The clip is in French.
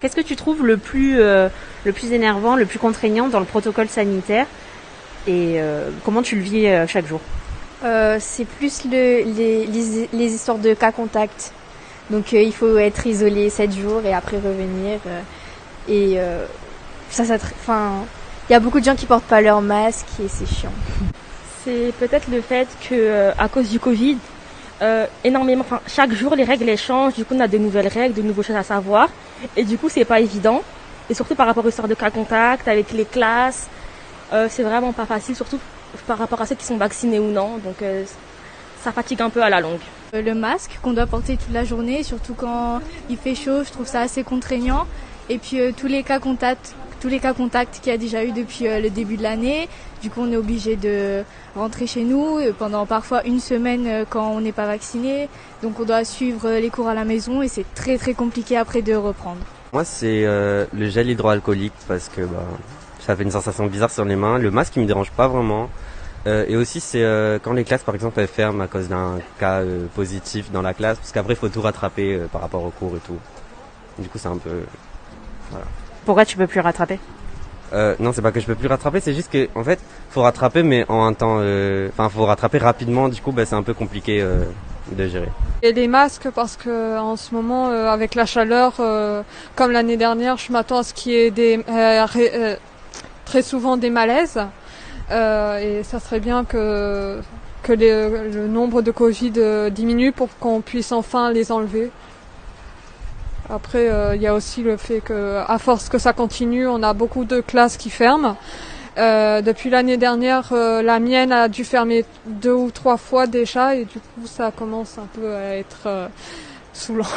Qu'est-ce que tu trouves le plus énervant, le plus contraignant dans le protocole sanitaire et comment tu le vis chaque jour? C'est plus les histoires de cas contact. Donc il faut être isolé 7 jours et après revenir. Il y a beaucoup de gens qui portent pas leur masque et c'est chiant. C'est peut-être le fait que à cause du Covid, chaque jour les règles elles changent, du coup on a de nouvelles règles, de nouvelles choses à savoir, et du coup c'est pas évident, et surtout par rapport aux histoires de cas contact avec les classes, c'est vraiment pas facile, surtout par rapport à ceux qui sont vaccinés ou non, donc ça fatigue un peu à la longue. Le masque qu'on doit porter toute la journée, surtout quand il fait chaud, je trouve ça assez contraignant. Et puis tous les cas contacts qu'il y a déjà eu depuis le début de l'année. Du coup, on est obligé de rentrer chez nous pendant parfois une semaine quand on n'est pas vacciné. Donc on doit suivre les cours à la maison et c'est très très compliqué après de reprendre. Moi, c'est le gel hydroalcoolique parce que ça fait une sensation bizarre sur les mains. Le masque, il me dérange pas vraiment. Et aussi, c'est quand les classes, par exemple, elles ferment à cause d'un cas positif dans la classe, parce qu'après, il faut tout rattraper par rapport aux cours et tout. Du coup, c'est un peu... Voilà. Pourquoi tu peux plus rattraper? Non, c'est pas que je peux plus rattraper, c'est juste que en fait, faut rattraper, mais en un temps... faut rattraper rapidement, du coup, c'est un peu compliqué de gérer. Et les masques, parce que en ce moment, avec la chaleur, comme l'année dernière, je m'attends à ce qu'il y ait très souvent des malaises. Et ça serait bien que le nombre de Covid diminue pour qu'on puisse enfin les enlever. Après, il y a aussi le fait que, à force que ça continue, on a beaucoup de classes qui ferment. Depuis l'année dernière, la mienne a dû fermer 2 ou 3 fois déjà, et du coup, ça commence un peu à être saoulant.